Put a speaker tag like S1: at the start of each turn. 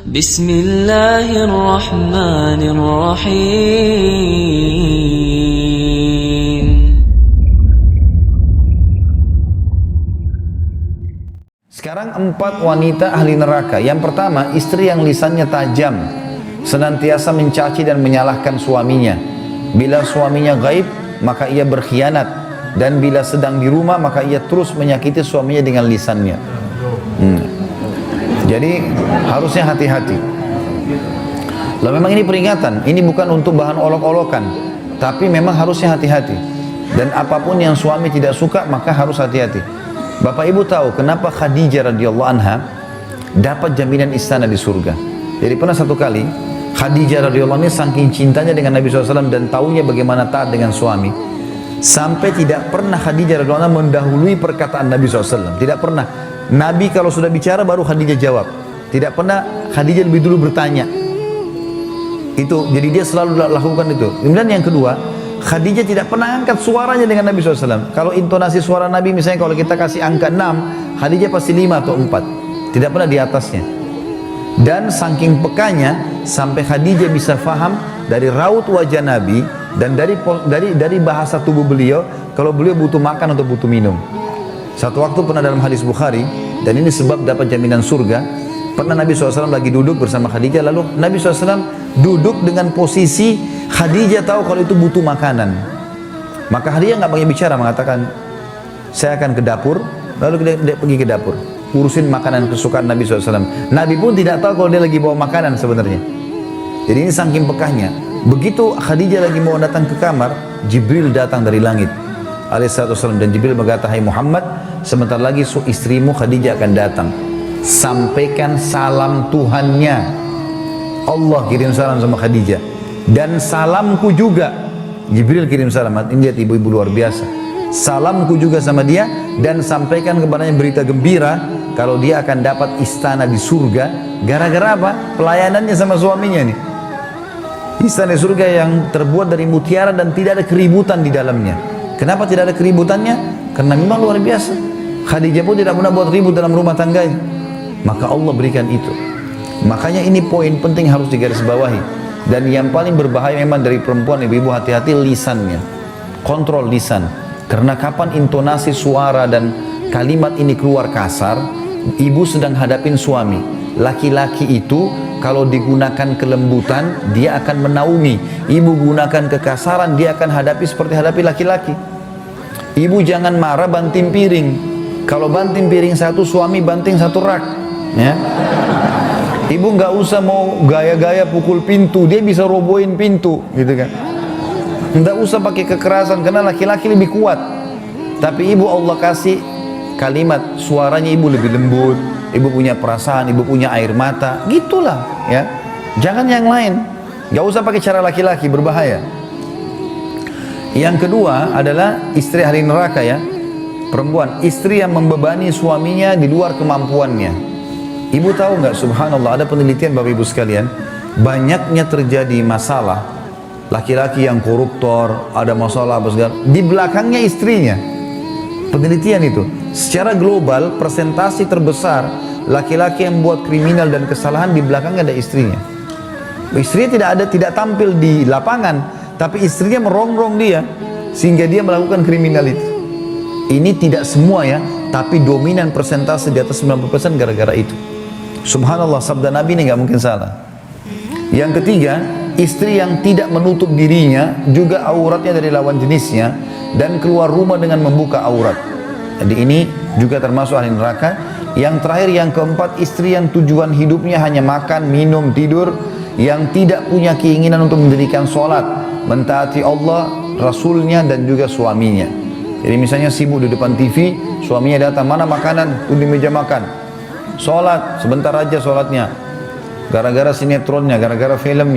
S1: Bismillahirrahmanirrahim.
S2: Sekarang 4 wanita ahli neraka. Yang pertama, istri yang lisannya tajam, senantiasa mencaci dan menyalahkan suaminya. Bila suaminya gaib, maka ia berkhianat, dan bila sedang di rumah, maka ia terus menyakiti suaminya dengan lisannya. Jadi harusnya hati-hati. Lalu memang ini peringatan, ini bukan untuk bahan olok-olokan, tapi memang harusnya hati-hati. Dan apapun yang suami tidak suka, maka harus hati-hati. Bapak Ibu tahu kenapa Khadijah radhiyallahu anha dapat jaminan istana di surga? Jadi pernah satu kali Khadijah radhiyallahu anha saking cintanya dengan Nabi SAW dan tahunya bagaimana taat dengan suami, sampai tidak pernah Khadijah radhiyallahu anha mendahului perkataan Nabi SAW. Tidak pernah. Nabi kalau sudah bicara baru Khadijah jawab. Tidak pernah Khadijah lebih dulu bertanya. Itu, jadi dia selalu lakukan itu. Kemudian yang kedua, Khadijah tidak pernah angkat suaranya dengan Nabi SAW. Kalau intonasi suara Nabi misalnya kalau kita kasih angka 6, Khadijah pasti 5 atau 4. Tidak pernah di atasnya. Dan saking pekanya sampai Khadijah bisa faham dari raut wajah Nabi dan dari bahasa tubuh beliau kalau beliau butuh makan atau butuh minum. Satu waktu pernah dalam hadis Bukhari, dan ini sebab dapat jaminan surga, pernah Nabi SAW lagi duduk bersama Khadijah, lalu Nabi SAW duduk dengan posisi Khadijah tahu kalau itu butuh makanan. Maka Khadijah nggak banyak bicara, mengatakan, saya akan ke dapur, lalu dia pergi ke dapur, urusin makanan kesukaan Nabi SAW. Nabi pun tidak tahu kalau dia lagi bawa makanan sebenarnya. Jadi ini saking pekahnya. Begitu Khadijah lagi mau datang ke kamar, Jibril datang dari langit alaihissalam, dan Jibril berkata, hai Muhammad, sebentar lagi istrimu Khadijah akan datang, sampaikan salam Tuhannya. Allah kirim salam sama Khadijah, dan salamku juga. Jibril kirim salam. Ini lihat ibu-ibu luar biasa. Salamku juga sama dia, dan sampaikan kepadanya berita gembira kalau dia akan dapat istana di surga. Gara-gara apa? Pelayanannya sama suaminya nih. Istana di surga yang terbuat dari mutiara dan tidak ada keributan di dalamnya. Kenapa tidak ada keributannya? Karena memang luar biasa. Khadijah pun tidak pernah buat ribut dalam rumah tangganya. Maka Allah berikan itu. Makanya ini poin penting harus digarisbawahi. Dan yang paling berbahaya memang dari perempuan, ibu-ibu hati-hati lisannya. Kontrol lisan. Karena kapan intonasi suara dan kalimat ini keluar kasar, ibu sedang hadapin suami. Laki-laki itu kalau digunakan kelembutan, dia akan menaungi. Ibu gunakan kekasaran, dia akan hadapi seperti hadapi laki-laki. Ibu jangan marah banting piring. Kalau banting piring satu, suami banting satu rak. Ya. Ibu nggak usah mau gaya-gaya pukul pintu, dia bisa robohin pintu, gitu kan. Nggak usah pakai kekerasan, karena laki-laki lebih kuat. Tapi ibu Allah kasih kalimat, suaranya ibu lebih lembut, ibu punya perasaan, ibu punya air mata, gitulah ya. Jangan yang lain. Nggak usah pakai cara laki-laki, berbahaya. Yang kedua adalah istri ahli neraka ya. Perempuan, istri yang membebani suaminya di luar kemampuannya. Ibu tahu nggak, subhanallah, ada penelitian Bapak Ibu sekalian, banyaknya terjadi masalah laki-laki yang koruptor, ada masalah apa segala, di belakangnya istrinya. Penelitian itu, secara global persentase terbesar laki-laki yang buat kriminal dan kesalahan di belakangnya ada istrinya. Istrinya tidak tampil di lapangan, tapi istrinya merongrong dia sehingga dia melakukan kriminal itu. Ini tidak semua ya, tapi dominan persentase di atas 90% gara-gara itu. Subhanallah, sabda Nabi ini nggak mungkin salah. Yang ketiga, istri yang tidak menutup dirinya, juga auratnya dari lawan jenisnya, dan keluar rumah dengan membuka aurat. Jadi ini juga termasuk ahli neraka. Yang terakhir, yang keempat, istri yang tujuan hidupnya hanya makan, minum, tidur, yang tidak punya keinginan untuk mendirikan sholat, mentaati Allah, Rasulnya, dan juga suaminya. Jadi misalnya sibuk di depan TV, suaminya datang, mana makanan? Tuh di meja makan. Sholat, sebentar aja sholatnya. Gara-gara sinetronnya, gara-gara filmnya.